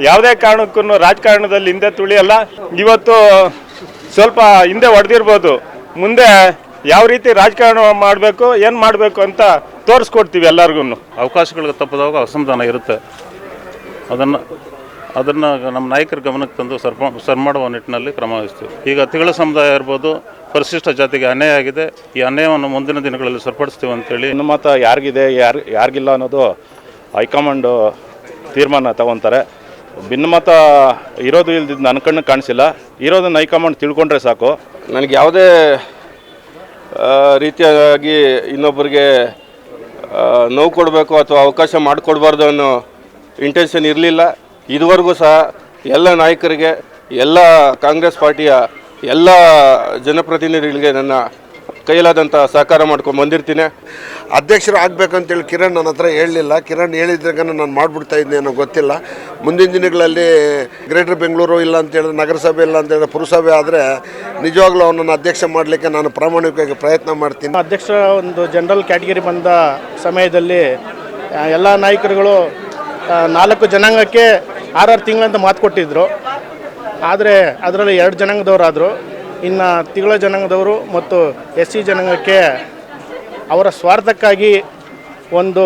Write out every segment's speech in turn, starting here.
ಯಾವುದೇ ಕಾರಣಕ್ಕೂ ರಾಜಕಾರಣದಲ್ಲಿ ಹಿಂದೆ ತುಳಿಯಲ್ಲ. ಇವತ್ತು ಸ್ವಲ್ಪ ಹಿಂದೆ ಹೊಡೆದಿರ್ಬೋದು, ಮುಂದೆ ಯಾವ ರೀತಿ ರಾಜಕಾರಣ ಮಾಡಬೇಕು, ಏನು ಮಾಡಬೇಕು ಅಂತ ತೋರಿಸ್ಕೊಡ್ತೀವಿ ಎಲ್ಲರಿಗೂ. ಅವಕಾಶಗಳಿಗೆ ತಪ್ಪದಾಗ ಅಸಮಾಧಾನ ಇರುತ್ತೆ. ಅದನ್ನು ನಮ್ಮ ನಾಯಕರ ಗಮನಕ್ಕೆ ತಂದು ಸರ್ ಮಾಡುವ ನಿಟ್ಟಿನಲ್ಲಿ ಕ್ರಮ ವಹಿಸ್ತೀವಿ. ಈಗ ತಿಗಳ ಸಮುದಾಯ ಇರ್ಬೋದು, ಪರಿಶಿಷ್ಟ ಜಾತಿಗೆ ಅನ್ಯಾಯ ಆಗಿದೆ. ಈ ಅನ್ಯಾಯವನ್ನು ಮುಂದಿನ ದಿನಗಳಲ್ಲಿ ಸರಿಪಡಿಸ್ತೀವಿ ಅಂತೇಳಿ. ಇನ್ನು ಮತ ಯಾರಿಗಿದೆ ಯಾರಿಗಿಲ್ಲ ಅನ್ನೋದು ಹೈಕಮಾಂಡು ತೀರ್ಮಾನ ತಗೊತಾರೆ. ಭಿನ್ನಮತ ಇರೋದು ಇಲ್ದಿದ್ದು ನನ್ನ ಕಣ್ಣು ಕಾಣಿಸಿಲ್ಲ. ಇರೋದನ್ನು ಹೈಕಮಾಂಡ್ ತಿಳ್ಕೊಂಡ್ರೆ ಸಾಕು. ನನಗೆ ಯಾವುದೇ ರೀತಿಯಾಗಿ ಇನ್ನೊಬ್ಬರಿಗೆ ನೋವು ಕೊಡಬೇಕು ಅಥವಾ ಅವಕಾಶ ಮಾಡಿಕೊಡ್ಬಾರ್ದು ಅನ್ನೋ ಇಂಟೆನ್ಷನ್ ಇರಲಿಲ್ಲ. ಇದುವರೆಗೂ ಸಹ ಎಲ್ಲ ನಾಯಕರಿಗೆ, ಎಲ್ಲ ಕಾಂಗ್ರೆಸ್ ಪಾರ್ಟಿಯ ಎಲ್ಲ ಜನಪ್ರತಿನಿಧಿಗಳಿಗೆ ನನ್ನ ಕೈಲಾದಂಥ ಸಹಕಾರ ಮಾಡ್ಕೊಂಡು ಬಂದಿರ್ತೀನಿ. ಅಧ್ಯಕ್ಷರು ಆಗಬೇಕಂತೇಳಿ ಕಿರಣ್ ನನ್ನ ಹತ್ರ ಹೇಳಲಿಲ್ಲ. ಕಿರಣ್ ಹೇಳಿದ್ರಾಗ ನಾನು ಮಾಡಿಬಿಡ್ತಾ ಇದ್ದೆ ಅನ್ನೋ ಗೊತ್ತಿಲ್ಲ. ಮುಂದಿನ ದಿನಗಳಲ್ಲಿ ಗ್ರೇಟರ್ ಬೆಂಗಳೂರು ಇಲ್ಲ ಅಂತೇಳಿದ್ರೆ, ನಗರಸಭೆ ಇಲ್ಲ ಅಂತೇಳಿದ್ರೆ, ಪುರಸಭೆ ಆದರೆ ನಿಜವಾಗ್ಲೂ ಅವನನ್ನು ಅಧ್ಯಕ್ಷ ಮಾಡಲಿಕ್ಕೆ ನಾನು ಪ್ರಾಮಾಣಿಕವಾಗಿ ಪ್ರಯತ್ನ ಮಾಡ್ತೀನಿ. ಅಧ್ಯಕ್ಷರ ಒಂದು ಜನರಲ್ ಕ್ಯಾಟಗರಿ ಬಂದ ಸಮಯದಲ್ಲಿ ಎಲ್ಲ ನಾಯಕರುಗಳು 4 ಜನಾಂಗಕ್ಕೆ 6 ತಿಂಗಳಂತ ಮಾತು ಕೊಟ್ಟಿದ್ದರು. ಆದರೆ ಅದರಲ್ಲಿ 2 ಜನಾಂಗದವರಾದರು. ಇನ್ನು ತಿಗಳ ಜನಾಂಗದವರು ಮತ್ತು SC ಜನಾಂಗಕ್ಕೆ ಅವರ ಸ್ವಾರ್ಥಕ್ಕಾಗಿ ಒಂದು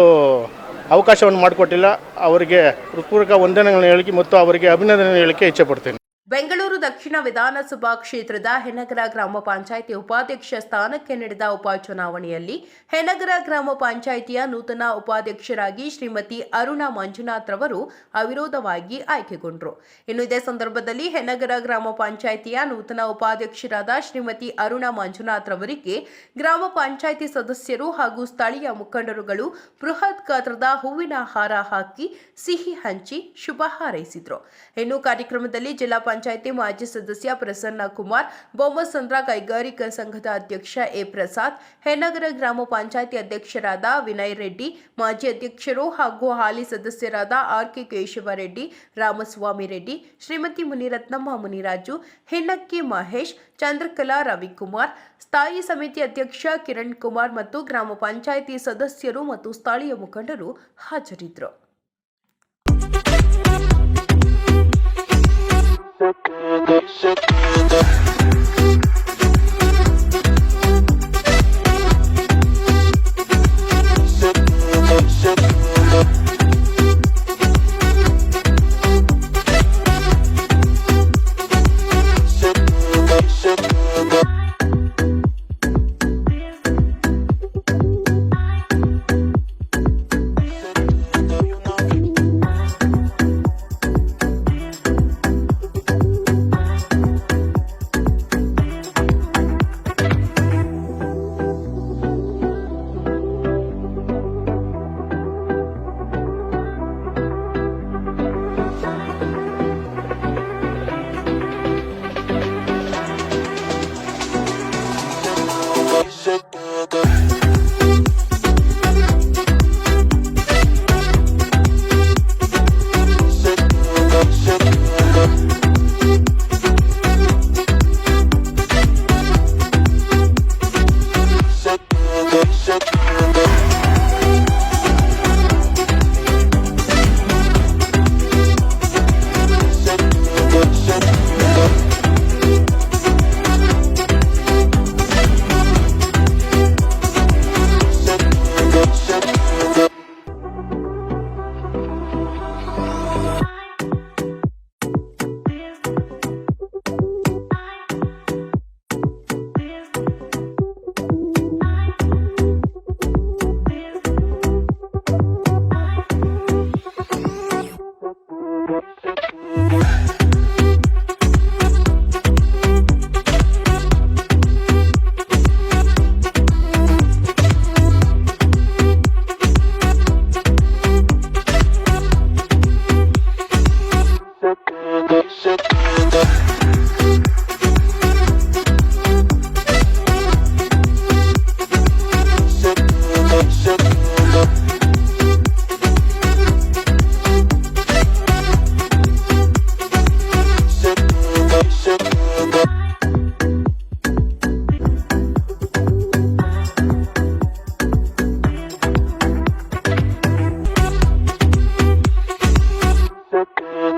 ಅವಕಾಶವನ್ನು ಮಾಡಿಕೊಟ್ಟಿಲ್ಲ. ಅವರಿಗೆ ಹೃತ್ಪೂರ್ವಕ ವಂದನೆಗಳನ್ನು ಹೇಳಿಕೆ ಮತ್ತು ಅವರಿಗೆ ಅಭಿನಂದನೆ ಹೇಳಿಕೆ ಇಚ್ಛೆಪಡ್ತೀನಿ. ಬೆಂಗಳೂರು ದಕ್ಷಿಣ ವಿಧಾನಸಭಾ ಕ್ಷೇತ್ರದ ಹೆನಗರ ಗ್ರಾಮ ಪಂಚಾಯಿತಿ ಉಪಾಧ್ಯಕ್ಷ ಸ್ಥಾನಕ್ಕೆ ನಡೆದ ಉಪಚುನಾವಣೆಯಲ್ಲಿ ಹೆನಗರ ಗ್ರಾಮ ಪಂಚಾಯಿತಿಯ ನೂತನ ಉಪಾಧ್ಯಕ್ಷರಾಗಿ ಶ್ರೀಮತಿ ಅರುಣಾ ಮಂಜುನಾಥ್ ರವರು ಅವಿರೋಧವಾಗಿ ಆಯ್ಕೆಗೊಂಡರು. ಇನ್ನು ಇದೇ ಸಂದರ್ಭದಲ್ಲಿ ಹೆನಗರ ಗ್ರಾಮ ಪಂಚಾಯಿತಿಯ ನೂತನ ಉಪಾಧ್ಯಕ್ಷರಾದ ಶ್ರೀಮತಿ ಅರುಣಾ ಮಂಜುನಾಥ್ ರವರಿಗೆ ಗ್ರಾಮ ಪಂಚಾಯಿತಿ ಸದಸ್ಯರು ಹಾಗೂ ಸ್ಥಳೀಯ ಮುಖಂಡರುಗಳು ಬೃಹತ್ ಗಾತ್ರದ ಹೂವಿನ ಹಾರ ಹಾಕಿ ಸಿಹಿ ಹಂಚಿ ಶುಭ ಹಾರೈಸಿದರು. ಇನ್ನು ಕಾರ್ಯಕ್ರಮದಲ್ಲಿ ಜಿಲ್ಲಾ ಪಂಚಾಯಿತಿ ಮಾಜಿ ಸದಸ್ಯ ಪ್ರಸನ್ನ ಕುಮಾರ್, ಬೊಮ್ಮಸಂದ್ರ ಕೈಗಾರಿಕಾ ಸಂಘದ ಅಧ್ಯಕ್ಷ ಎ ಪ್ರಸಾದ್, ಹೆನಗರ ಗ್ರಾಮ ಪಂಚಾಯಿತಿ ಅಧ್ಯಕ್ಷರಾದ ವಿನಯ್ ರೆಡ್ಡಿ, ಮಾಜಿ ಅಧ್ಯಕ್ಷರು ಹಾಗೂ ಹಾಲಿ ಸದಸ್ಯರಾದ ಆರ್.ಕೆ. ಕೇಶವರೆಡ್ಡಿ, ರಾಮಸ್ವಾಮಿ ರೆಡ್ಡಿ, ಶ್ರೀಮತಿ ಮುನಿರತ್ನಮ್ಮ ಮುನಿರಾಜು, ಹೆನ್ನಕ್ಕಿ ಮಹೇಶ್, ಚಂದ್ರಕಲಾ ರವಿಕುಮಾರ್, ಸ್ಥಾಯಿ ಸಮಿತಿ ಅಧ್ಯಕ್ಷ ಕಿರಣ್ ಕುಮಾರ್ ಮತ್ತು ಗ್ರಾಮ ಪಂಚಾಯಿತಿ ಸದಸ್ಯರು ಮತ್ತು ಸ್ಥಳೀಯ ಮುಖಂಡರು ಹಾಜರಿದ್ದರು.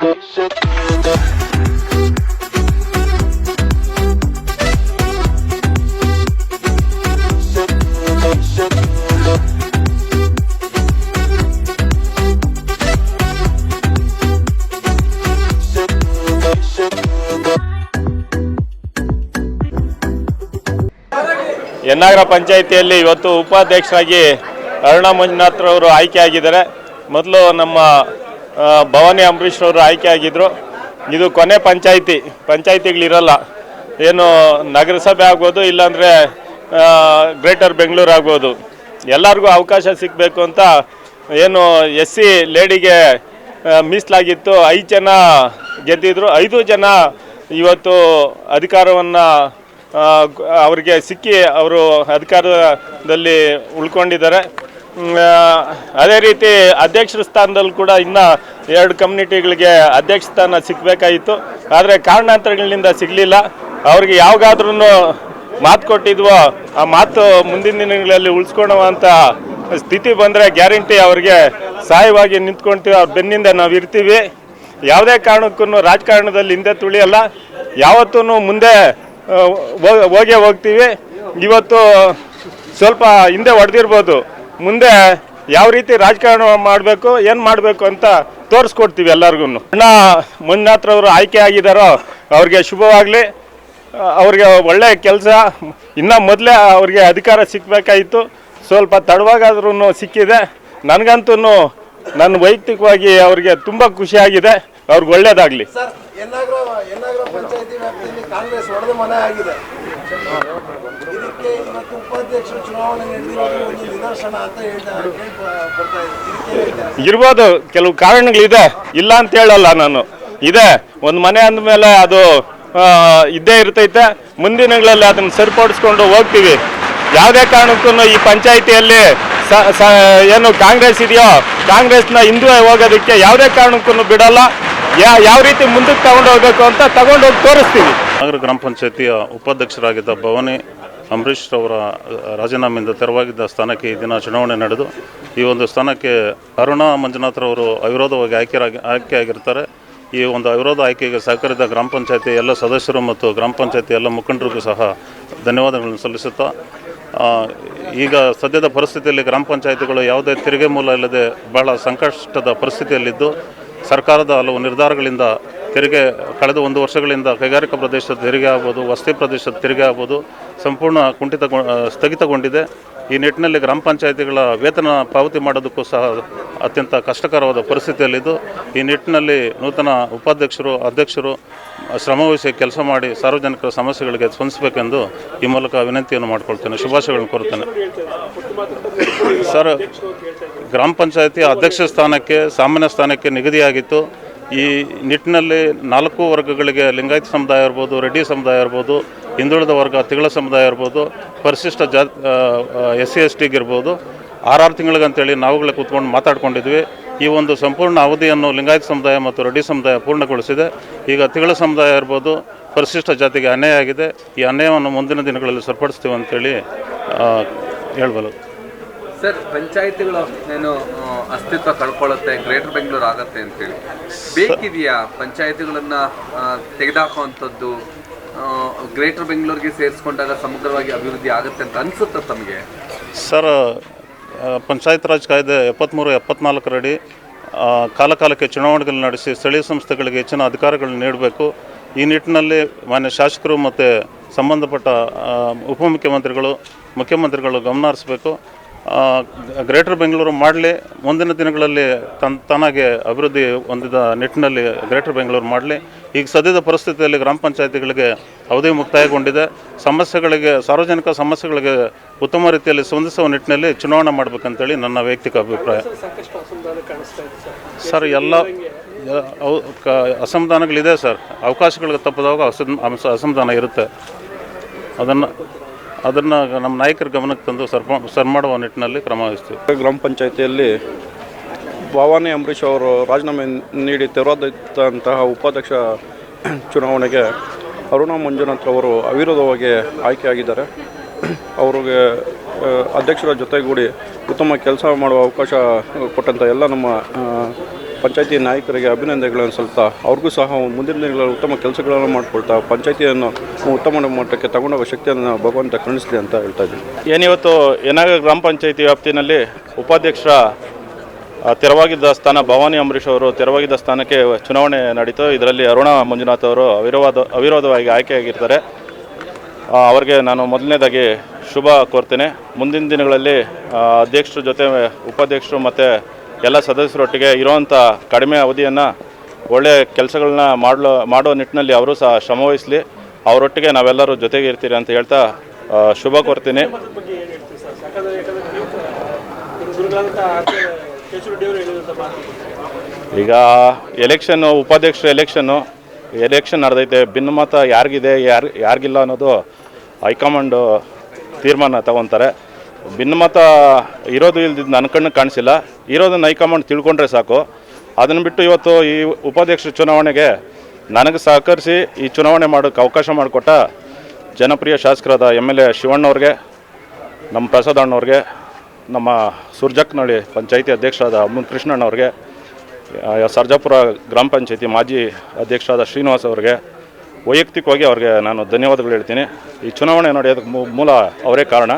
ಯನ್ನಾಗರ ಪಂಚಾಯಿತಿಯಲ್ಲಿ ಇವತ್ತು ಉಪಾಧ್ಯಕ್ಷರಾಗಿ ಅರುಣಾ ಮಂಜುನಾಥ್ರವರು ಆಯ್ಕೆಯಾಗಿದ್ದಾರೆ. ಮೊದಲು ನಮ್ಮ ಭವಾನಿ ಅಂಬರೀಷ್ರವರು ಆಯ್ಕೆಯಾಗಿದ್ದರು. ಇದು ಕೊನೆ ಪಂಚಾಯಿತಿಗಳಿರಲ್ಲ, ಏನು ನಗರಸಭೆ ಆಗ್ಬೋದು, ಇಲ್ಲಾಂದರೆ ಗ್ರೇಟರ್ ಬೆಂಗಳೂರು ಆಗ್ಬೋದು, ಎಲ್ಲರಿಗೂ ಅವಕಾಶ ಸಿಗಬೇಕು ಅಂತ ಏನು SC ಲೇಡಿಗೆ ಮೀಸಲಾಗಿತ್ತು. 5 ಜನ ಗೆದ್ದಿದ್ರು, 5 ಜನ ಇವತ್ತು ಅಧಿಕಾರವನ್ನು ಅವರಿಗೆ ಸಿಕ್ಕಿ ಅವರು ಅಧಿಕಾರದಲ್ಲಿ ಉಳ್ಕೊಂಡಿದ್ದಾರೆ. ಅದೇ ರೀತಿ ಅಧ್ಯಕ್ಷರ ಸ್ಥಾನದಲ್ಲಿ ಕೂಡ ಇನ್ನೂ 2 ಕಮ್ಯುನಿಟಿಗಳಿಗೆ ಅಧ್ಯಕ್ಷ ಸ್ಥಾನ ಸಿಗಬೇಕಾಯಿತು. ಆದರೆ ಕಾರಣಾಂತರಗಳಿಂದ ಸಿಗಲಿಲ್ಲ. ಅವ್ರಿಗೆ ಯಾವಾಗಾದ್ರೂ ಮಾತು ಕೊಟ್ಟಿದ್ವೋ ಆ ಮಾತು ಮುಂದಿನ ದಿನಗಳಲ್ಲಿ ಉಳಿಸ್ಕೊಳ್ಳುವಂಥ ಸ್ಥಿತಿ ಬಂದರೆ ಗ್ಯಾರಂಟಿ ಅವ್ರಿಗೆ ಸಹಾಯವಾಗಿ ನಿಂತ್ಕೊಳ್ತೀವಿ. ಅವ್ರ ಬೆನ್ನಿಂದ ನಾವು ಇರ್ತೀವಿ. ಯಾವುದೇ ಕಾರಣಕ್ಕೂ ರಾಜಕಾರಣದಲ್ಲಿ ಹಿಂದೆ ತುಳಿಯಲ್ಲ. ಯಾವತ್ತೂ ಮುಂದೆ ಹೋಗ್ತೀವಿ. ಇವತ್ತು ಸ್ವಲ್ಪ ಹಿಂದೆ ಹೊಡೆದಿರ್ಬೋದು, ಮುಂದೆ ಯಾವ ರೀತಿ ರಾಜಕಾರಣ ಮಾಡಬೇಕು, ಏನು ಮಾಡಬೇಕು ಅಂತ ತೋರಿಸ್ಕೊಡ್ತೀವಿ ಎಲ್ಲರಿಗೂ. ಅರುಣಾ ಮಂಜುನಾಥ್ರವರು ಆಯ್ಕೆ ಆಗಿದ್ದಾರೋ ಅವ್ರಿಗೆ ಶುಭವಾಗಲಿ. ಅವ್ರಿಗೆ ಒಳ್ಳೆ ಕೆಲಸ, ಇನ್ನೂ ಮೊದಲೇ ಅವ್ರಿಗೆ ಅಧಿಕಾರ ಸಿಗಬೇಕಾಯಿತು. ಸ್ವಲ್ಪ ತಡವಾಗಾದ್ರೂ ಸಿಕ್ಕಿದೆ. ನನಗಂತೂ ನನ್ನ ವೈಯಕ್ತಿಕವಾಗಿ ಅವ್ರಿಗೆ ತುಂಬ ಖುಷಿಯಾಗಿದೆ. ಅವ್ರಿಗೆ ಒಳ್ಳೇದಾಗಲಿ. ಯನ್ನಾಗರ ಪಂಚಾಯತಿ ವ್ಯಾಪ್ತಿಯಲ್ಲಿ ಕಾಂಗ್ರೆಸ್ ಒಡೆದ ಮನೆ ಆಗಿದೆ. ಇದಕ್ಕೆ ಇವತ್ತು ಉಪಾಧ್ಯಕ್ಷರ ಚುನಾವಣೆ ನಡೆದಿರೋದು ಒಂದು ನಿದರ್ಶನ ಅಂತ ಇರ್ಬೋದು. ಕೆಲವು ಕಾರಣಗಳಿದೆ, ಇಲ್ಲ ಅಂತ ಹೇಳಲ್ಲ ನಾನು. ಇದೆ, ಒಂದು ಮನೆ ಅಂದಮೇಲೆ ಅದು ಇದ್ದೇ ಇರ್ತೈತೆ. ಮುಂದಿನಗಳಲ್ಲಿ ಅದನ್ನು ಸರಿಪಡಿಸ್ಕೊಂಡು ಹೋಗ್ತೀವಿ. ಯಾವುದೇ ಕಾರಣಕ್ಕೂ ಈ ಪಂಚಾಯಿತಿಯಲ್ಲಿ ಏನು ಕಾಂಗ್ರೆಸ್ ಇದೆಯೋ ಕಾಂಗ್ರೆಸ್ನ ಹಿಂದೆ ಹೋಗೋದಕ್ಕೆ ಯಾವುದೇ ಕಾರಣಕ್ಕೂ ಬಿಡಲ್ಲ. ಯಾವ ರೀತಿ ಮುಂದಕ್ಕೆ ತಗೊಂಡು ಹೋಗ್ಬೇಕು ಅಂತ ತಗೊಂಡೋಗಿ ತೋರಿಸ್ತೀವಿ. ನಗರ ಗ್ರಾಮ ಪಂಚಾಯತಿಯ ಉಪಾಧ್ಯಕ್ಷರಾಗಿದ್ದ ಭವಾನಿ ಅಂಬರೀಷ್ ಅವರ ರಾಜೀನಾಮೆಯಿಂದ ತೆರವಾಗಿದ್ದ ಸ್ಥಾನಕ್ಕೆ ಈ ದಿನ ಚುನಾವಣೆ ನಡೆದು ಈ ಒಂದು ಸ್ಥಾನಕ್ಕೆ ಅರುಣಾ ಮಂಜುನಾಥ್ರವರು ಅವಿರೋಧವಾಗಿ ಆಯ್ಕೆಯಾಗಿರ್ತಾರೆ. ಈ ಒಂದು ಅವಿರೋಧ ಆಯ್ಕೆಗೆ ಸಹಕರಿಸಿದ ಗ್ರಾಮ ಪಂಚಾಯತಿ ಎಲ್ಲ ಸದಸ್ಯರು ಮತ್ತು ಗ್ರಾಮ ಪಂಚಾಯತಿ ಎಲ್ಲ ಮುಖಂಡರಿಗೂ ಸಹ ಧನ್ಯವಾದಗಳನ್ನು ಸಲ್ಲಿಸುತ್ತಾ, ಈಗ ಸದ್ಯದ ಪರಿಸ್ಥಿತಿಯಲ್ಲಿ ಗ್ರಾಮ ಪಂಚಾಯತಿಗಳು ಯಾವುದೇ ತೆರಿಗೆ ಮೂಲ ಇಲ್ಲದೆ ಬಹಳ ಸಂಕಷ್ಟದ ಪರಿಸ್ಥಿತಿಯಲ್ಲಿದ್ದು, ಸರ್ಕಾರದ ಹಲವು ನಿರ್ಧಾರಗಳಿಂದ ತೆರಿಗೆ ಕಳೆದ 1 ವರ್ಷಗಳಿಂದ ಕೈಗಾರಿಕಾ ಪ್ರದೇಶದ ತೆರಿಗೆ ಆಗ್ಬೋದು, ವಸತಿ ಪ್ರದೇಶದ ತೆರಿಗೆ ಆಗ್ಬೋದು ಸಂಪೂರ್ಣ ಸ್ಥಗಿತಗೊಂಡಿದೆ. ಈ ನಿಟ್ಟಿನಲ್ಲಿ ಗ್ರಾಮ ಪಂಚಾಯತಿಗಳ ವೇತನ ಪಾವತಿ ಮಾಡೋದಕ್ಕೂ ಸಹ ಅತ್ಯಂತ ಕಷ್ಟಕರವಾದ ಪರಿಸ್ಥಿತಿಯಲ್ಲಿದ್ದು, ಈ ನಿಟ್ಟಿನಲ್ಲಿ ನೂತನ ಉಪಾಧ್ಯಕ್ಷರು ಅಧ್ಯಕ್ಷರು ಶ್ರಮವಹಿಸಿ ಕೆಲಸ ಮಾಡಿ ಸಾರ್ವಜನಿಕರ ಸಮಸ್ಯೆಗಳಿಗೆ ಸ್ಪಂದಿಸಬೇಕೆಂದು ಈ ಮೂಲಕ ವಿನಂತಿಯನ್ನು ಮಾಡಿಕೊಳ್ತೇನೆ, ಶುಭಾಶಯಗಳನ್ನು ಕೋರುತ್ತೇನೆ. ಸರ್, ಗ್ರಾಮ ಪಂಚಾಯತಿ ಅಧ್ಯಕ್ಷ ಸ್ಥಾನಕ್ಕೆ ಸಾಮಾನ್ಯ ಸ್ಥಾನಕ್ಕೆ ನಿಗದಿಯಾಗಿತ್ತು. ಈ ನಿಟ್ಟಿನಲ್ಲಿ 4 ವರ್ಗಗಳಿಗೆ ಲಿಂಗಾಯತ ಸಮುದಾಯ ಇರ್ಬೋದು, ರೆಡ್ಡಿ ಸಮುದಾಯ ಇರ್ಬೋದು, ಹಿಂದುಳಿದ ವರ್ಗ ತಿಗಳ ಸಮುದಾಯ ಇರ್ಬೋದು, ಪರಿಶಿಷ್ಟ SC STಗೆ ಇರ್ಬೋದು 6 ತಿಂಗಳಿಗಂತೇಳಿ ನಾವುಗಳೇ ಕೂತ್ಕೊಂಡು ಮಾತಾಡ್ಕೊಂಡಿದ್ವಿ. ಈ ಒಂದು ಸಂಪೂರ್ಣ ಅವಧಿಯನ್ನು ಲಿಂಗಾಯತ ಸಮುದಾಯ ಮತ್ತು ರೆಡ್ಡಿ ಸಮುದಾಯ ಪೂರ್ಣಗೊಳಿಸಿದೆ. ಈಗ ತಿಗಳ ಸಮುದಾಯ ಇರ್ಬೋದು, ಪರಿಶಿಷ್ಟ ಜಾತಿಗೆ ಅನ್ಯಾಯ ಆಗಿದೆ. ಈ ಅನ್ಯಾಯವನ್ನು ಮುಂದಿನ ದಿನಗಳಲ್ಲಿ ಸರಿಪಡಿಸ್ತೀವಿ ಅಂತೇಳಿ ಹೇಳ್ಬೋದು. ಸರ್, ಪಂಚಾಯತಿಗಳು ಏನು ಅಸ್ತಿತ್ವ ಕಳ್ಕೊಳ್ಳುತ್ತೆ, ಗ್ರೇಟರ್ ಬೆಂಗಳೂರು ಆಗತ್ತೆ ಅಂತೇಳಿ ಬೇಕಿದೆಯಾ? ಪಂಚಾಯತಿಗಳನ್ನು ತೆಗೆದುಹಾಕುವಂಥದ್ದು ಗ್ರೇಟರ್ ಬೆಂಗಳೂರಿಗೆ ಸೇರಿಸ್ಕೊಂಡಾಗ ಸಮಗ್ರವಾಗಿ ಅಭಿವೃದ್ಧಿ ಆಗುತ್ತೆ ಅಂತ ಅನಿಸುತ್ತೆ ತಮಗೆ? ಸರ್, ಪಂಚಾಯತ್ ರಾಜ್ ಕಾಯ್ದೆ 73-74 ಅಡಿ ಕಾಲಕಾಲಕ್ಕೆ ಚುನಾವಣೆಗಳನ್ನು ನಡೆಸಿ ಸ್ಥಳೀಯ ಸಂಸ್ಥೆಗಳಿಗೆ ಹೆಚ್ಚಿನ ಅಧಿಕಾರಗಳನ್ನು ನೀಡಬೇಕು. ಈ ನಿಟ್ಟಿನಲ್ಲಿ ಮಾನ್ಯ ಶಾಸಕರು ಮತ್ತು ಸಂಬಂಧಪಟ್ಟ ಉಪಮುಖ್ಯಮಂತ್ರಿಗಳು ಮುಖ್ಯಮಂತ್ರಿಗಳು ಗಮನ ಹರಿಸಬೇಕು. ಗ್ರೇಟರ್ ಬೆಂಗಳೂರು ಮಾಡಲಿ, ಮುಂದಿನ ದಿನಗಳಲ್ಲಿ ತಾನಾಗೆ ಅಭಿವೃದ್ಧಿ ಹೊಂದಿದ ನಿಟ್ಟಿನಲ್ಲಿ ಗ್ರೇಟರ್ ಬೆಂಗಳೂರು ಮಾಡಲಿ. ಈಗ ಸದ್ಯದ ಪರಿಸ್ಥಿತಿಯಲ್ಲಿ ಗ್ರಾಮ ಪಂಚಾಯತಿಗಳಿಗೆ ಅವಧಿ ಮುಕ್ತಾಯಗೊಂಡಿದೆ. ಸಾರ್ವಜನಿಕ ಸಮಸ್ಯೆಗಳಿಗೆ ಉತ್ತಮ ರೀತಿಯಲ್ಲಿ ಸ್ಪಂದಿಸುವ ನಿಟ್ಟಿನಲ್ಲಿ ಚುನಾವಣೆ ಮಾಡಬೇಕಂತೇಳಿ ನನ್ನ ವೈಯಕ್ತಿಕ ಅಭಿಪ್ರಾಯ. ಸರ್, ಎಲ್ಲ ಅಸಮಾಧಾನಗಳಿದೆ ಸರ್. ಅವಕಾಶಗಳಿಗೆ ತಪ್ಪದಾಗ ಅಸಮಾಧಾನ ಇರುತ್ತೆ. ಅದನ್ನು ನಮ್ಮ ನಾಯಕರ ಗಮನಕ್ಕೆ ತಂದು ಸರಿ ಮಾಡುವ ನಿಟ್ಟಿನಲ್ಲಿ ಕ್ರಮ ವಹಿಸ್ತೀವಿ. ಗ್ರಾಮ ಪಂಚಾಯತಿಯಲ್ಲಿ ಭವಾನಿ ಅಂಬರೀಷ್ ಅವರು ರಾಜೀನಾಮೆ ನೀಡಿ ತೆರವಾದಂತಹ ಉಪಾಧ್ಯಕ್ಷ ಚುನಾವಣೆಗೆ ಅರುಣಾ ಮಂಜುನಾಥ್ ಅವರು ಅವಿರೋಧವಾಗಿ ಆಯ್ಕೆಯಾಗಿದ್ದಾರೆ. ಅವರಿಗೆ ಅಧ್ಯಕ್ಷರ ಜೊತೆಗೂಡಿ ಉತ್ತಮ ಕೆಲಸ ಮಾಡುವ ಅವಕಾಶ ಕೊಟ್ಟಂಥ ಎಲ್ಲ ನಮ್ಮ ಪಂಚಾಯತಿ ನಾಯಕರಿಗೆ ಅಭಿನಂದನೆಗಳನ್ನು ಸಲ್ತಾ ಅವ್ರಿಗೂ ಸಹ ಮುಂದಿನ ದಿನಗಳಲ್ಲಿ ಉತ್ತಮ ಕೆಲಸಗಳನ್ನು ಮಾಡಿಕೊಳ್ತಾ ಪಂಚಾಯತಿಯನ್ನು ಉತ್ತಮ ಮಟ್ಟಕ್ಕೆ ತಗೊಂಡೋಗೋ ಶಕ್ತಿಯನ್ನು ಭಗವಂತ ಕರುಣಿಸಲಿ ಅಂತ ಹೇಳ್ತಾ ಇದ್ದೀನಿ. ಏನಿವತ್ತು ಯನಗರ ಗ್ರಾಮ ಪಂಚಾಯತಿ ವ್ಯಾಪ್ತಿನಲ್ಲಿ ಉಪಾಧ್ಯಕ್ಷರ ತೆರವಾಗಿದ್ದ ಸ್ಥಾನ ಭವಾನಿ ಅಂಬರೀಷ್ ಅವರು ತೆರವಾಗಿದ್ದ ಸ್ಥಾನಕ್ಕೆ ಚುನಾವಣೆ ನಡೀತು. ಇದರಲ್ಲಿ ಅರುಣಾ ಮಂಜುನಾಥ್ ಅವರು ಅವಿರೋಧವಾಗಿ ಆಯ್ಕೆಯಾಗಿರ್ತಾರೆ. ಅವರಿಗೆ ನಾನು ಮೊದಲನೇದಾಗಿ ಶುಭ ಕೋರ್ತೇನೆ. ಮುಂದಿನ ದಿನಗಳಲ್ಲಿ ಅಧ್ಯಕ್ಷರ ಜೊತೆ ಉಪಾಧ್ಯಕ್ಷರು ಮತ್ತು ಎಲ್ಲ ಸದಸ್ಯರೊಟ್ಟಿಗೆ ಇರುವಂಥ ಕಡಿಮೆ ಅವಧಿಯನ್ನು ಒಳ್ಳೆಯ ಕೆಲಸಗಳನ್ನ ಮಾಡೋ ನಿಟ್ಟಿನಲ್ಲಿ ಅವರು ಸಹ ಶ್ರಮವಹಿಸಲಿ. ಅವರೊಟ್ಟಿಗೆ ನಾವೆಲ್ಲರೂ ಜೊತೆಗೆ ಇರ್ತೀರಿ ಅಂತ ಹೇಳ್ತಾ ಶುಭ ಕೋರ್ತೀನಿ. ಈಗ ಎಲೆಕ್ಷನ್ನು ಉಪಾಧ್ಯಕ್ಷರ ಎಲೆಕ್ಷನ್ ನಡೆದೈತೆ. ಭಿನ್ನಮತ ಯಾರಿಗಿದೆ ಯಾರಿಗಿಲ್ಲ ಅನ್ನೋದು ಹೈಕಮಾಂಡು ತೀರ್ಮಾನ ತಗೊತಾರೆ. ಭಿನ್ನಮತ ಇರೋದು ಇಲ್ದಿದ್ದು ನನ್ನ ಕಣ್ಣಿಗೆ ಕಾಣಿಸಿಲ್ಲ. ಇರೋದನ್ನು ಹೈಕಮಾಂಡ್ ತಿಳ್ಕೊಂಡ್ರೆ ಸಾಕು. ಅದನ್ನು ಬಿಟ್ಟು ಇವತ್ತು ಈ ಉಪಾಧ್ಯಕ್ಷರ ಚುನಾವಣೆಗೆ ನನಗೆ ಸಹಕರಿಸಿ ಈ ಚುನಾವಣೆ ಮಾಡೋಕ್ಕೆ ಅವಕಾಶ ಮಾಡಿಕೊಟ್ಟ ಜನಪ್ರಿಯ ಶಾಸಕರಾದ MLA ಶಿವಣ್ಣವ್ರಿಗೆ, ನಮ್ಮ ಪ್ರಸಾದ್ ಅಣ್ಣವ್ರಿಗೆ, ನಮ್ಮ ಸುರ್ಜಕ್ನಳ್ಳಿ ಪಂಚಾಯಿತಿ ಅಧ್ಯಕ್ಷರಾದ ಅಮ್ಮನ್ ಕೃಷ್ಣಣ್ಣವ್ರಿಗೆ, ಸರ್ಜಾಪುರ ಗ್ರಾಮ ಪಂಚಾಯತಿ ಮಾಜಿ ಅಧ್ಯಕ್ಷರಾದ ಶ್ರೀನಿವಾಸ್ ಅವರಿಗೆ ವೈಯಕ್ತಿಕವಾಗಿ ಅವ್ರಿಗೆ ನಾನು ಧನ್ಯವಾದಗಳು ಹೇಳ್ತೀನಿ. ಈ ಚುನಾವಣೆ ನಡೆಯೋದಕ್ಕೆ ಮೂಲ ಅವರೇ ಕಾರಣ.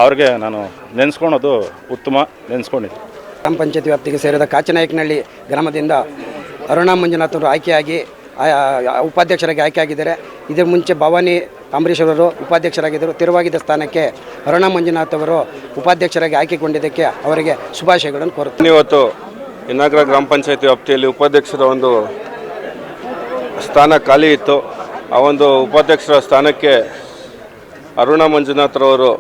ಅವ್ರಿಗೆ ನಾನು ನೆನೆಸ್ಕೊಳೋದು ಉತ್ತಮ, ನೆನೆಸ್ಕೊಂಡಿದ್ದೀನಿ. ಗ್ರಾಮ ಪಂಚಾಯತಿ ವ್ಯಾಪ್ತಿಗೆ ಸೇರಿದ ಕಾಚನಾಯಕನಹಳ್ಳಿ ಗ್ರಾಮದಿಂದ ಅರುಣಾ ಮಂಜುನಾಥ್ ಅವರು ಆಯ್ಕೆಯಾಗಿ ಉಪಾಧ್ಯಕ್ಷರಾಗಿ ಆಯ್ಕೆಯಾಗಿದ್ದಾರೆ. ಇದರ ಮುಂಚೆ ಭವಾನಿ ಅಂಬರೀಷ್ ಅವರು ಉಪಾಧ್ಯಕ್ಷರಾಗಿದ್ದರು. ತೆರವಾಗಿದ್ದ ಸ್ಥಾನಕ್ಕೆ ಅರುಣಾ ಮಂಜುನಾಥ್ ಅವರು ಉಪಾಧ್ಯಕ್ಷರಾಗಿ ಆಯ್ಕೆಗೊಂಡಿದ್ದಕ್ಕೆ ಅವರಿಗೆ ಶುಭಾಶಯಗಳನ್ನು ಕೋರುತ್ತೇನೆ. ಇವತ್ತು ಯನಗರ ಗ್ರಾಮ ಪಂಚಾಯತಿ ವ್ಯಾಪ್ತಿಯಲ್ಲಿ ಉಪಾಧ್ಯಕ್ಷರ ಒಂದು ಸ್ಥಾನ ಖಾಲಿ ಇತ್ತು. ಆ ಒಂದು ಉಪಾಧ್ಯಕ್ಷರ ಸ್ಥಾನಕ್ಕೆ ಅರುಣಾ ಮಂಜುನಾಥ್ರವರು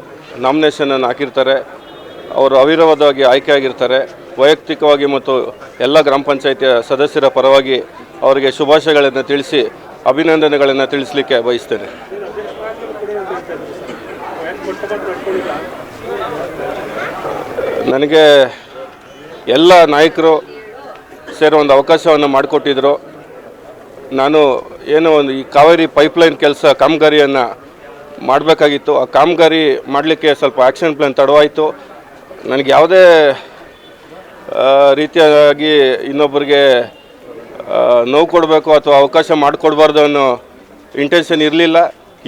ನಾಮಿನೇಷನನ್ನು ಹಾಕಿರ್ತಾರೆ. ಅವರು ಅವಿರೋಧವಾಗಿ ಆಯ್ಕೆಯಾಗಿರ್ತಾರೆ. ವೈಯಕ್ತಿಕವಾಗಿ ಮತ್ತು ಎಲ್ಲ ಗ್ರಾಮ ಪಂಚಾಯತಿಯ ಸದಸ್ಯರ ಪರವಾಗಿ ಅವರಿಗೆ ಶುಭಾಶಯಗಳನ್ನು ತಿಳಿಸಿ ಅಭಿನಂದನೆಗಳನ್ನು ತಿಳಿಸಲಿಕ್ಕೆ ಬಯಸ್ತೇನೆ. ನನಗೆ ಎಲ್ಲ ನಾಯಕರು ಸೇರಿ ಒಂದು ಅವಕಾಶವನ್ನು ಮಾಡಿಕೊಟ್ಟಿದ್ರು. ನಾನು ಏನೋ ಒಂದು ಈ ಕಾವೇರಿ ಪೈಪ್ಲೈನ್ ಕಾಮಗಾರಿಯನ್ನು ಮಾಡಬೇಕಾಗಿತ್ತು. ಆ ಕಾಮಗಾರಿ ಮಾಡಲಿಕ್ಕೆ ಸ್ವಲ್ಪ ಆ್ಯಕ್ಷನ್ ಪ್ಲ್ಯಾನ್ ತಡವಾಯಿತು. ನನಗೆ ಯಾವುದೇ ರೀತಿಯಾಗಿ ಇನ್ನೊಬ್ಬರಿಗೆ ನೋವು ಕೊಡಬೇಕು ಅಥವಾ ಅವಕಾಶ ಮಾಡಿಕೊಡ್ಬಾರ್ದು ಅನ್ನೋ ಇಂಟೆನ್ಷನ್ ಇರಲಿಲ್ಲ.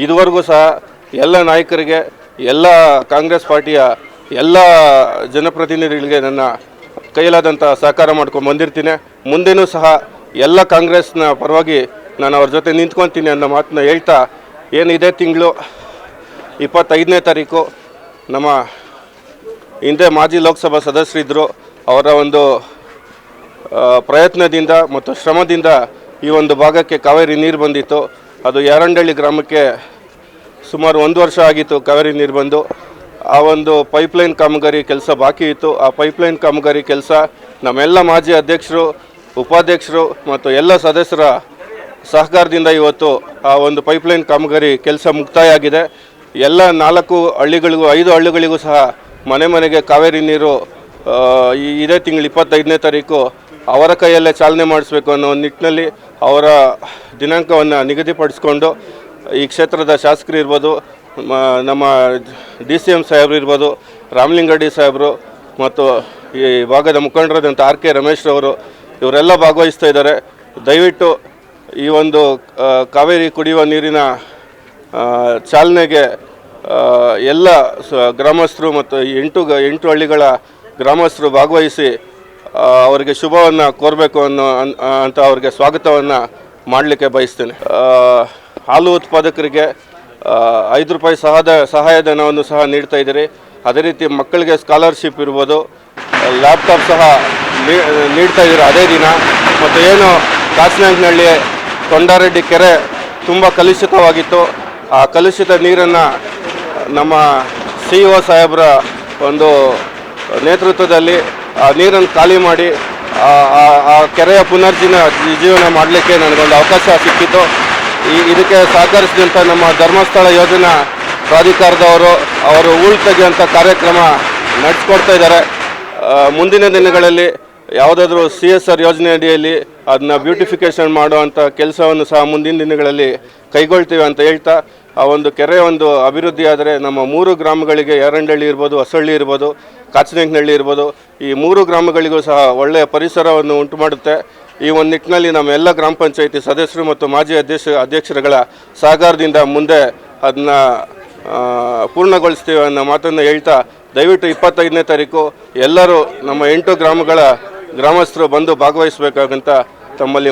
ಇದುವರೆಗೂ ಸಹ ಎಲ್ಲ ನಾಯಕರಿಗೆ, ಎಲ್ಲ ಕಾಂಗ್ರೆಸ್ ಪಾರ್ಟಿಯ ಎಲ್ಲ ಜನಪ್ರತಿನಿಧಿಗಳಿಗೆ ನನ್ನ ಕೈಲಾದಂಥ ಸಹಕಾರ ಮಾಡ್ಕೊಂಡು ಬಂದಿರ್ತೀನಿ. ಮುಂದೆನೂ ಸಹ ಎಲ್ಲ ಕಾಂಗ್ರೆಸ್ನ ಪರವಾಗಿ ನಾನು ಅವ್ರ ಜೊತೆ ನಿಂತ್ಕೊತೀನಿ ಅನ್ನೋ ಮಾತನ್ನ ಹೇಳ್ತಾ, ಏನು ಇದೇ ತಿಂಗಳು 25ನೇ ತಾರೀಕು ನಮ್ಮ ಹಿಂದೆ ಮಾಜಿ ಲೋಕಸಭಾ ಸದಸ್ಯರಿದ್ದರು. ಅವರ ಒಂದು ಪ್ರಯತ್ನದಿಂದ ಮತ್ತು ಶ್ರಮದಿಂದ ಈ ಒಂದು ಭಾಗಕ್ಕೆ ಕಾವೇರಿ ನೀರು ಬಂದಿತ್ತು. ಅದು ಯಾರಂಡಳ್ಳಿ ಗ್ರಾಮಕ್ಕೆ ಸುಮಾರು 1 ವರ್ಷ ಆಗಿತ್ತು ಕಾವೇರಿ ನೀರು ಬಂದು. ಆ ಒಂದು ಪೈಪ್ಲೈನ್ ಕಾಮಗಾರಿ ಕೆಲಸ ಬಾಕಿ ಇತ್ತು. ಆ ಪೈಪ್ಲೈನ್ ಕಾಮಗಾರಿ ಕೆಲಸ ನಮ್ಮೆಲ್ಲ ಮಾಜಿ ಅಧ್ಯಕ್ಷರು, ಉಪಾಧ್ಯಕ್ಷರು ಮತ್ತು ಎಲ್ಲ ಸದಸ್ಯರ ಸಹಕಾರದಿಂದ ಇವತ್ತು ಆ ಒಂದು ಪೈಪ್ಲೈನ್ ಕಾಮಗಾರಿ ಕೆಲಸ ಮುಕ್ತಾಯ ಆಗಿದೆ. ಎಲ್ಲ 4 ಹಳ್ಳಿಗಳಿಗೂ 5 ಹಳ್ಳಿಗಳಿಗೂ ಸಹ ಮನೆ ಮನೆಗೆ ಕಾವೇರಿ ನೀರು ಇದೇ ತಿಂಗಳು 25ನೇ ತಾರೀಕು ಅವರ ಕೈಯಲ್ಲೇ ಚಾಲನೆ ಮಾಡಿಸ್ಬೇಕು ಅನ್ನೋ ಒಂದು ನಿಟ್ಟಿನಲ್ಲಿ ಅವರ ದಿನಾಂಕವನ್ನು ನಿಗದಿಪಡಿಸ್ಕೊಂಡು ಈ ಕ್ಷೇತ್ರದ ಶಾಸಕರು ಇರ್ಬೋದು, ನಮ್ಮ DCM ಸಾಹೇಬರು ಇರ್ಬೋದು, ರಾಮಲಿಂಗಡ್ಡಿ ಸಾಹೇಬರು ಮತ್ತು ಈ ಭಾಗದ ಮುಖಂಡರಾದಂಥ RK ರಮೇಶ್ರವರು ಇವರೆಲ್ಲ ಭಾಗವಹಿಸ್ತಾ ಇದ್ದಾರೆ. ದಯವಿಟ್ಟು ಈ ಒಂದು ಕಾವೇರಿ ಕುಡಿಯುವ ನೀರಿನ ಚಾಲನೆಗೆ ಎಲ್ಲ ಗ್ರಾಮಸ್ಥರು ಮತ್ತು 8 ಹಳ್ಳಿಗಳ ಗ್ರಾಮಸ್ಥರು ಭಾಗವಹಿಸಿ ಅವರಿಗೆ ಶುಭವನ್ನು ಕೋರಬೇಕು ಅಂತ ಅವರಿಗೆ ಸ್ವಾಗತವನ್ನು ಮಾಡಲಿಕ್ಕೆ ಬಯಸ್ತೇನೆ. ಹಾಲು ಉತ್ಪಾದಕರಿಗೆ 5 ರೂಪಾಯಿ ಸಹಾಯಧನವನ್ನು ಸಹ ನೀಡ್ತಾ ಇದ್ದೀರಿ. ಅದೇ ರೀತಿ ಮಕ್ಕಳಿಗೆ ಸ್ಕಾಲರ್ಶಿಪ್ ಇರ್ಬೋದು, ಲ್ಯಾಪ್ಟಾಪ್ ಸಹ ನೀಡ್ತಾ ಇದ್ದೀರಿ ಅದೇ ದಿನ. ಮತ್ತು ಏನು ಕಾಸನಹಳ್ಳಿ ಕೊಂಡಾರೆಡ್ಡಿ ಕೆರೆ ತುಂಬ ಕಲುಷಿತವಾಗಿತ್ತು. ಆ ಕಲುಷಿತ ನೀರನ್ನು ನಮ್ಮ CEO ಸಾಹೇಬರ ಒಂದು ನೇತೃತ್ವದಲ್ಲಿ ಆ ನೀರನ್ನು ಖಾಲಿ ಮಾಡಿ ಆ ಕೆರೆಯ ಜೀವನ ಮಾಡಲಿಕ್ಕೆ ನನಗೊಂದು ಅವಕಾಶ ಸಿಕ್ಕಿತ್ತು. ಇದಕ್ಕೆ ಸಹಕರಿಸಿದಂಥ ನಮ್ಮ ಧರ್ಮಸ್ಥಳ ಯೋಜನಾ ಪ್ರಾಧಿಕಾರದವರು ಅವರು ಹೂಳು ತೆಗೆಯುವಂಥ ಕಾರ್ಯಕ್ರಮ ನಡೆಸ್ಕೊಡ್ತಾ ಇದ್ದಾರೆ. ಮುಂದಿನ ದಿನಗಳಲ್ಲಿ ಯಾವುದಾದ್ರೂ CSR ಯೋಜನೆ ಅಡಿಯಲ್ಲಿ ಅದನ್ನ ಬ್ಯೂಟಿಫಿಕೇಷನ್ ಮಾಡುವಂಥ ಕೆಲಸವನ್ನು ಸಹ ಮುಂದಿನ ದಿನಗಳಲ್ಲಿ ಕೈಗೊಳ್ತೀವಿ ಅಂತ ಹೇಳ್ತಾ, ಆ ಒಂದು ಕೆರೆ ಒಂದು ಅಭಿವೃದ್ಧಿ ಆದರೆ ನಮ್ಮ 3 ಗ್ರಾಮಗಳಿಗೆ ಯಾರಂಡಳ್ಳಿ ಇರ್ಬೋದು, ಹೊಸಳ್ಳಿ ಇರ್ಬೋದು, ಕಾಚನಹಳ್ಳಿ ಇರ್ಬೋದು, ಈ 3 ಗ್ರಾಮಗಳಿಗೂ ಸಹ ಒಳ್ಳೆಯ ಪರಿಸರವನ್ನು ಉಂಟು ಮಾಡುತ್ತೆ. ಈ ಒಂದು ನಿಟ್ಟಿನಲ್ಲಿ ನಮ್ಮ ಎಲ್ಲ ಗ್ರಾಮ ಪಂಚಾಯಿತಿ ಸದಸ್ಯರು ಮತ್ತು ಮಾಜಿ ಅಧ್ಯಕ್ಷರುಗಳ ಸಹಕಾರದಿಂದ ಮುಂದೆ ಅದನ್ನ ಪೂರ್ಣಗೊಳಿಸ್ತೀವಿ ಅನ್ನೋ ಮಾತನ್ನು ಹೇಳ್ತಾ, ದಯವಿಟ್ಟು 25ನೇ ತಾರೀಕು ಎಲ್ಲರೂ ನಮ್ಮ 8 ಗ್ರಾಮಗಳ ಗ್ರಾಮಸ್ಥರು ಬಂದು ಭಾಗವಹಿಸಬೇಕಾಗಂತ ತಮ್ಮಲ್ಲಿ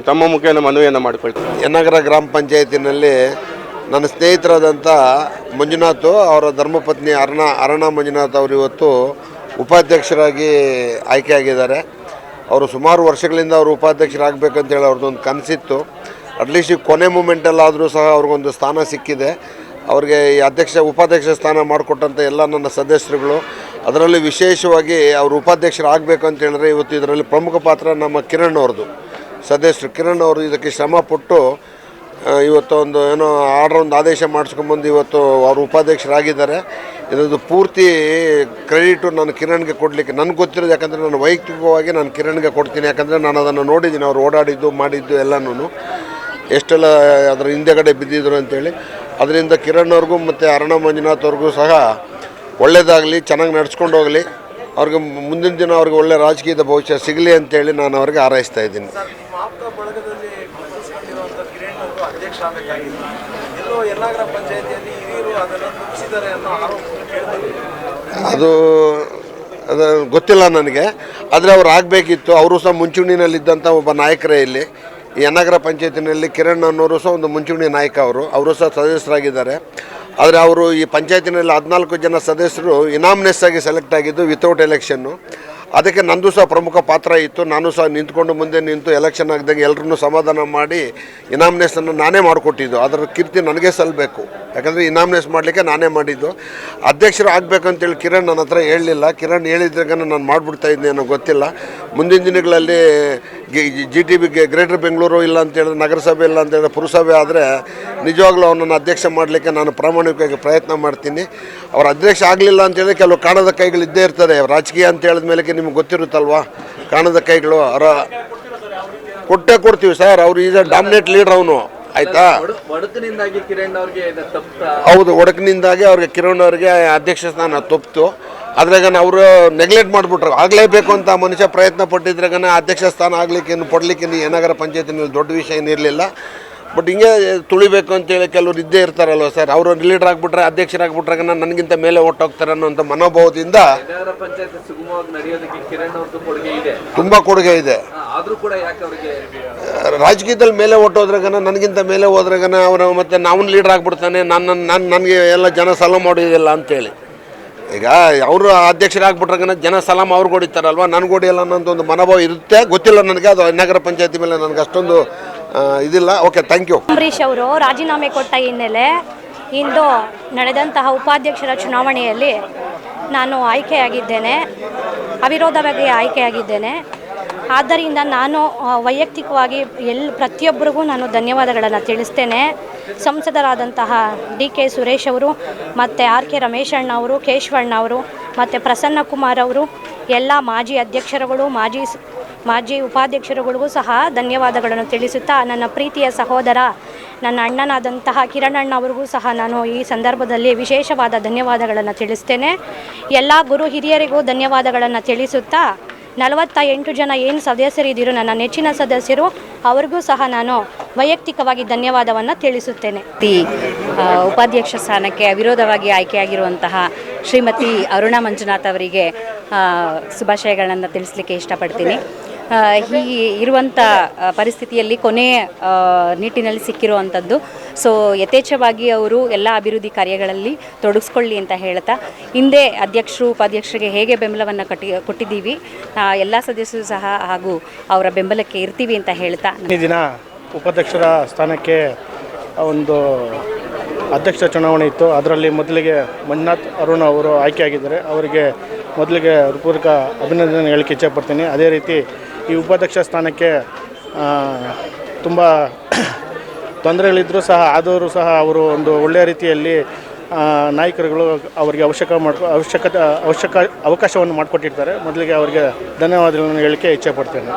ತಮ್ಮ ಮುಖೇನ ಮನವಿಯನ್ನು ಮಾಡಿಕೊಳ್ತೀನಿ. ಯನ್ನಗರ ಗ್ರಾಮ ಪಂಚಾಯತಿನಲ್ಲಿ ನನ್ನ ಸ್ನೇಹಿತರಾದಂಥ ಮಂಜುನಾಥ್ ಅವರ ಧರ್ಮಪತ್ನಿ ಅರುಣ ಮಂಜುನಾಥ್ ಅವರು ಇವತ್ತು ಉಪಾಧ್ಯಕ್ಷರಾಗಿ ಆಯ್ಕೆಯಾಗಿದ್ದಾರೆ. ಅವರು ಸುಮಾರು ವರ್ಷಗಳಿಂದ ಅವರು ಉಪಾಧ್ಯಕ್ಷರಾಗಬೇಕಂತೇಳಿ ಅವ್ರದ್ದೊಂದು ಕನಸಿತ್ತು. ಅಟ್ಲೀಸ್ಟ್ ಈ ಕೊನೆ ಮೂಮೆಂಟಲ್ಲಾದರೂ ಸಹ ಅವ್ರಿಗೊಂದು ಸ್ಥಾನ ಸಿಕ್ಕಿದೆ. ಅವ್ರಿಗೆ ಈ ಉಪಾಧ್ಯಕ್ಷ ಸ್ಥಾನ ಮಾಡಿಕೊಟ್ಟಂಥ ಎಲ್ಲ ನನ್ನ ಸದಸ್ಯರುಗಳು, ಅದರಲ್ಲಿ ವಿಶೇಷವಾಗಿ ಅವರು ಉಪಾಧ್ಯಕ್ಷರಾಗಬೇಕು ಅಂತ ಹೇಳಿದ್ರೆ ಇವತ್ತು ಇದರಲ್ಲಿ ಪ್ರಮುಖ ಪಾತ್ರ ನಮ್ಮ ಕಿರಣ್ ಅವ್ರದ್ದು. ಸದಸ್ಯರು ಕಿರಣ್ ಅವರು ಇದಕ್ಕೆ ಶ್ರಮಪಟ್ಟು ಇವತ್ತು ಒಂದು ಆದೇಶ ಮಾಡಿಸ್ಕೊಂಬಂದು ಇವತ್ತು ಅವರು ಉಪಾಧ್ಯಕ್ಷರಾಗಿದ್ದಾರೆ. ಇದರದ್ದು ಪೂರ್ತಿ ಕ್ರೆಡಿಟು ನಾನು ಕಿರಣ್ಗೆ ಕೊಡಲಿಕ್ಕೆ ನನಗೆ ಗೊತ್ತಿರೋದು, ಯಾಕಂದರೆ ನಾನು ವೈಯಕ್ತಿಕವಾಗಿ ನಾನು ಕಿರಣ್ಗೆ ಕೊಡ್ತೀನಿ. ಯಾಕಂದರೆ ನಾನು ಅದನ್ನು ನೋಡಿದ್ದೀನಿ, ಅವ್ರು ಓಡಾಡಿದ್ದು ಮಾಡಿದ್ದು ಎಲ್ಲನೂ ಎಷ್ಟೆಲ್ಲ ಅದರ ಹಿಂದೆಗಡೆ ಬಿದ್ದಿದ್ರು ಅಂತೇಳಿ. ಅದರಿಂದ ಕಿರಣ್ ಅವ್ರಿಗೂ ಮತ್ತು ಅರುಣ ಮಂಜುನಾಥ್ ಅವ್ರಿಗೂ ಸಹ ಒಳ್ಳೆಯದಾಗಲಿ, ಚೆನ್ನಾಗಿ ನಡ್ಸ್ಕೊಂಡು ಹೋಗಲಿ, ಅವ್ರಿಗೆ ಮುಂದಿನ ದಿನ ಅವ್ರಿಗೆ ಒಳ್ಳೆ ರಾಜಕೀಯದ ಭವಿಷ್ಯ ಸಿಗಲಿ ಅಂತೇಳಿ ನಾನು ಅವ್ರಿಗೆ ಹಾರೈಸ್ತಾ ಇದ್ದೀನಿ. ಅದು ಗೊತ್ತಿಲ್ಲ ನನಗೆ, ಆದರೆ ಅವ್ರು ಆಗಬೇಕಿತ್ತು. ಅವರು ಸಹ ಮುಂಚೂಣಿನಲ್ಲಿದ್ದಂಥ ಒಬ್ಬ ನಾಯಕರೇ ಇಲ್ಲಿ ಈ ಯನ್ನಗರ ಪಂಚಾಯತಿನಲ್ಲಿ. ಕಿರಣ್ ಅನ್ನೋರು ಸಹ ಒಂದು ಮುಂಚೂಣಿ ನಾಯಕ, ಅವರು ಸಹ ಸದಸ್ಯರಾಗಿದ್ದಾರೆ. ಆದರೆ ಅವರು ಈ ಪಂಚಾಯತಿನಲ್ಲಿ 14 ಜನ ಸದಸ್ಯರು ಇನಾಮ್ನೆಸ್ ಆಗಿ ಸೆಲೆಕ್ಟ್ ಆಗಿದ್ದು ವಿತೌಟ್ ಎಲೆಕ್ಷನ್ನು. ಅದಕ್ಕೆ ನಂದು ಸಹ ಪ್ರಮುಖ ಪಾತ್ರ ಇತ್ತು. ನಾನು ಸಹ ನಿಂತ್ಕೊಂಡು ಮುಂದೆ ನಿಂತು ಎಲೆಕ್ಷನ್ ಆಗಿದಾಗ ಎಲ್ಲರನ್ನೂ ಸಮಾಧಾನ ಮಾಡಿ ಇನಾಮ್ನೆಸನ್ನು ನಾನೇ ಮಾಡಿಕೊಟ್ಟಿದ್ದು. ಅದರ ಕೀರ್ತಿ ನನಗೆ ಸಲ್ಲಬೇಕು, ಯಾಕಂದರೆ ಇನಾಮ್ನೆಸ್ ಮಾಡಲಿಕ್ಕೆ ನಾನೇ ಮಾಡಿದ್ದು. ಅಧ್ಯಕ್ಷರು ಆಗಬೇಕಂತೇಳಿ ಕಿರಣ್ ನನ್ನ ಹತ್ರ ಹೇಳಲಿಲ್ಲ. ಕಿರಣ್ ಹೇಳಿದ್ರಾಗ ನಾನು ಮಾಡಿಬಿಡ್ತಾ ಇದ್ದೆ ಅನ್ನೋ ಗೊತ್ತಿಲ್ಲ. ಮುಂದಿನ ದಿನಗಳಲ್ಲಿ GTB ಗ್ರೇಟರ್ ಬೆಂಗಳೂರು ಇಲ್ಲ ಅಂತೇಳಿದ್ರೆ, ನಗರಸಭೆ ಇಲ್ಲ ಅಂತೇಳಿದ್ರೆ, ಪುರಸಭೆ ಆದರೆ ನಿಜವಾಗ್ಲೂ ಅವನನ್ನು ಅಧ್ಯಕ್ಷ ಮಾಡಲಿಕ್ಕೆ ನಾನು ಪ್ರಾಮಾಣಿಕವಾಗಿ ಪ್ರಯತ್ನ ಮಾಡ್ತೀನಿ. ಅವ್ರ ಅಧ್ಯಕ್ಷ ಆಗಲಿಲ್ಲ ಅಂತೇಳಿದ್ರೆ ಕೆಲವು ಕಾಣದ ಕೈಗಳು ಇದ್ದೇ ಇರ್ತದೆ. ರಾಜಕೀಯ ಅಂತ ಹೇಳಿದ ಮೇಲೆ ನಿಮ್ಗೆ ಗೊತ್ತಿರುತ್ತಲ್ವಾ, ಕಾಣದ ಕೈಗಳು. ಅವರ ಕೊಡ್ತೀವಿ ಸರ್. ಅವ್ರು ಈಸ್ ಡಾಮಿನೇಟ್ ಲೀಡರ್ ಅವನು, ಆಯ್ತಾ. ಹೌದು, ಒಡಕಿನಿಂದಾಗಿ ಅವ್ರಿಗೆ ಕಿರಣ್ ಅವ್ರಿಗೆ ಅಧ್ಯಕ್ಷ ಸ್ಥಾನ ತಪ್ಪಿತು. ಅದ್ರಾಗ ಅವರು ನೆಗ್ಲೆಕ್ಟ್ ಮಾಡಿಬಿಟ್ರು. ಆಗಲೇಬೇಕು ಅಂತ ಮನುಷ್ಯ ಪ್ರಯತ್ನ ಪಟ್ಟಿದ್ರಾಗ ಅಧ್ಯಕ್ಷ ಸ್ಥಾನ ಆಗಲಿಕ್ಕೆ ಕೊಡಲಿಕ್ಕೆ ಯನ್ನಗರ ಪಂಚಾಯತಿನಲ್ಲಿ ದೊಡ್ಡ ವಿಷಯ ಏನಿರಲಿಲ್ಲ. ಬಟ್ ಹಿಂಗೆ ತುಳಿಬೇಕು ಅಂತೇಳಿ ಕೆಲವ್ರು ಇದ್ದೇ ಇರ್ತಾರಲ್ವ ಸರ್. ಅವರು ಲೀಡರ್ ಆಗಿಬಿಟ್ರೆ, ಅಧ್ಯಕ್ಷರಾಗ್ಬಿಟ್ರಾಗ ನನಗಿಂತ ಮೇಲೆ ಹೊಟ್ಟೋಗ್ತಾರೆ ಅನ್ನೋಂಥ ಮನೋಭಾವದಿಂದ ತುಂಬ ಕೊಡುಗೆ ಇದೆ. ರಾಜಕೀಯದಲ್ಲಿ ಮೇಲೆ ಹೊಟ್ಟೋದ್ರಾಗ ನನಗಿಂತ ಮೇಲೆ ಹೋದ್ರಾಗ ಅವರು ಮತ್ತೆ ನಾವು ಲೀಡರ್ ಆಗಿಬಿಡ್ತಾನೆ, ನನಗೆ ಎಲ್ಲ ಜನ ಸಲ ಮಾಡೋದಿಲ್ಲ ಅಂತೇಳಿ. ಈಗ ಅವರು ಅಧ್ಯಕ್ಷರಾಗ್ಬಿಟ್ರಾಗ ಜನ ಸಲಾಮ್ ಅವ್ರಿಗೆ ಹೊಡಿತಾರಲ್ವ, ನನಗೆ ಹೊಡಿಯಲ್ಲ ಅನ್ನೋಂಥ ಒಂದು ಮನೋಭಾವ ಇರುತ್ತೆ. ಗೊತ್ತಿಲ್ಲ ನನಗೆ, ಅದು ನಗರ ಪಂಚಾಯತಿ ಮೇಲೆ ನನಗೆ ಅಷ್ಟೊಂದು ಇದಿಲ್ಲ. Okay, thank you. ಅಂಬರೀಷ್ ಅವರು ರಾಜೀನಾಮೆ ಕೊಟ್ಟ ಹಿನ್ನೆಲೆ ಇಂದು ನಡೆದಂತಹ ಉಪಾಧ್ಯಕ್ಷರ ಚುನಾವಣೆಯಲ್ಲಿ ನಾನು ಆಯ್ಕೆಯಾಗಿದ್ದೇನೆ, ಅವಿರೋಧವಾಗಿ ಆಯ್ಕೆಯಾಗಿದ್ದೇನೆ. ಆದ್ದರಿಂದ ನಾನು ವೈಯಕ್ತಿಕವಾಗಿ ಪ್ರತಿಯೊಬ್ಬರಿಗೂ ನಾನು ಧನ್ಯವಾದಗಳನ್ನು ತಿಳಿಸ್ತೇನೆ. ಸಂಸದರಾದಂತಹ DK ಸುರೇಶ್ ಅವರು ಮತ್ತು RK ರಮೇಶ್ ಅಣ್ಣ ಅವರು, ಕೇಶವಣ್ಣ ಅವರು ಮತ್ತು ಪ್ರಸನ್ನ ಕುಮಾರ್ ಅವರು, ಎಲ್ಲ ಮಾಜಿ ಅಧ್ಯಕ್ಷರುಗಳು, ಮಾಜಿ ಉಪಾಧ್ಯಕ್ಷರುಗಳಿಗೂ ಸಹ ಧನ್ಯವಾದಗಳನ್ನು ತಿಳಿಸುತ್ತಾ, ನನ್ನ ಪ್ರೀತಿಯ ಸಹೋದರ ನನ್ನ ಅಣ್ಣನಾದಂತಹ ಕಿರಣ್ ಅಣ್ಣ ಅವರಿಗೂ ಸಹ ನಾನು ಈ ಸಂದರ್ಭದಲ್ಲಿ ವಿಶೇಷವಾದ ಧನ್ಯವಾದಗಳನ್ನು ತಿಳಿಸ್ತೇನೆ. ಎಲ್ಲ ಗುರು ಹಿರಿಯರಿಗೂ ಧನ್ಯವಾದಗಳನ್ನು ತಿಳಿಸುತ್ತಾ, 48 ಜನ ಏನು ಸದಸ್ಯರಿದ್ದೀರೋ ನನ್ನ ನೆಚ್ಚಿನ ಸದಸ್ಯರು, ಅವರಿಗೂ ಸಹ ನಾನು ವೈಯಕ್ತಿಕವಾಗಿ ಧನ್ಯವಾದವನ್ನು ತಿಳಿಸುತ್ತೇನೆ. ಉಪಾಧ್ಯಕ್ಷ ಸ್ಥಾನಕ್ಕೆ ಅವಿರೋಧವಾಗಿ ಆಯ್ಕೆಯಾಗಿರುವಂತಹ ಶ್ರೀಮತಿ ಅರುಣ ಮಂಜುನಾಥ್ ಅವರಿಗೆ ಶುಭಾಶಯಗಳನ್ನು ತಿಳಿಸಲಿಕ್ಕೆ ಇಷ್ಟಪಡ್ತೀನಿ. ಹೀಗೆ ಇರುವಂಥ ಪರಿಸ್ಥಿತಿಯಲ್ಲಿ ಕೊನೆಯ ನಿಟ್ಟಿನಲ್ಲಿ ಸಿಕ್ಕಿರುವಂಥದ್ದು. ಸೊ ಯಥೇಚ್ಛವಾಗಿ ಅವರು ಎಲ್ಲ ಅಭಿವೃದ್ಧಿ ಕಾರ್ಯಗಳಲ್ಲಿ ತೊಡಗಿಸ್ಕೊಳ್ಳಿ ಅಂತ ಹೇಳ್ತಾ, ಹಿಂದೆ ಅಧ್ಯಕ್ಷರು ಉಪಾಧ್ಯಕ್ಷರಿಗೆ ಹೇಗೆ ಬೆಂಬಲವನ್ನು ಕೊಟ್ಟಿದ್ದೀವಿ, ಎಲ್ಲ ಸದಸ್ಯರು ಸಹ ಹಾಗೂ ಅವರ ಬೆಂಬಲಕ್ಕೆ ಇರ್ತೀವಿ ಅಂತ ಹೇಳ್ತಾ, ಈ ದಿನ ಉಪಾಧ್ಯಕ್ಷರ ಸ್ಥಾನಕ್ಕೆ ಒಂದು ಅಧ್ಯಕ್ಷ ಚುನಾವಣೆ ಇತ್ತು. ಅದರಲ್ಲಿ ಮೊದಲಿಗೆ ಮಂಜುನಾಥ್ ಅರುಣ್ ಅವರು ಆಯ್ಕೆಯಾಗಿದ್ದಾರೆ. ಅವರಿಗೆ ಮೊದಲಿಗೆ ಹೃತ್ಪೂರ್ವಕ ಅಭಿನಂದನೆ ಹೇಳಕ್ಕೆ ಇಚ್ಛೆಪಡ್ತೀನಿ. ಅದೇ ರೀತಿ ಈ ಉಪಾಧ್ಯಕ್ಷ ಸ್ಥಾನಕ್ಕೆ ತುಂಬ ತೊಂದರೆಗಳಿದ್ದರೂ ಸಹ ಆದವರು ಸಹ ಅವರು ಒಂದು ಒಳ್ಳೆಯ ರೀತಿಯಲ್ಲಿ ನಾಯಕರುಗಳು ಅವರಿಗೆ ಅವಕಾಶವನ್ನು ಮಾಡಿಕೊಟ್ಟಿರ್ತಾರೆ. ಮೊದಲಿಗೆ ಅವರಿಗೆ ಧನ್ಯವಾದಗಳನ್ನು ಹೇಳಲಿಕ್ಕೆ ಇಚ್ಛೆಪಡ್ತೇನೆ.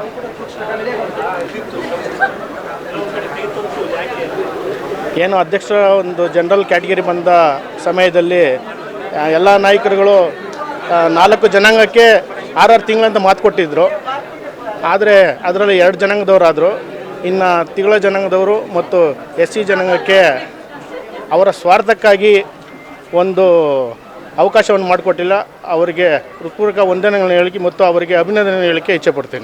ಏನು ಅಧ್ಯಕ್ಷರ ಒಂದು ಜನರಲ್ ಕ್ಯಾಟಗರಿ ಬಂದ ಸಮಯದಲ್ಲಿ ಎಲ್ಲ ನಾಯಕರುಗಳು 4 ಜನಾಂಗಕ್ಕೆ 6 ತಿಂಗಳಂತ ಮಾತು ಕೊಟ್ಟಿದ್ದರು. ಆದರೆ ಅದರಲ್ಲಿ 2 ಜನಾಂಗದವರಾದರು. ಇನ್ನು ತಿಗಳ ಜನಾಂಗದವರು ಮತ್ತು SC ಜನಾಂಗಕ್ಕೆ ಅವರ ಸ್ವಾರ್ಥಕ್ಕಾಗಿ ಒಂದು ಅವಕಾಶವನ್ನು ಮಾಡಿಕೊಟ್ಟಿಲ್ಲ. ಅವರಿಗೆ ಹೃತ್ಪೂರ್ವಕ ವಂದನೆಗಳನ್ನು ಹೇಳಿಕೆ ಮತ್ತು ಅವರಿಗೆ ಅಭಿನಂದನೆ ಹೇಳಿಕೆ ಇಚ್ಛೆಪಡ್ತೇನೆ.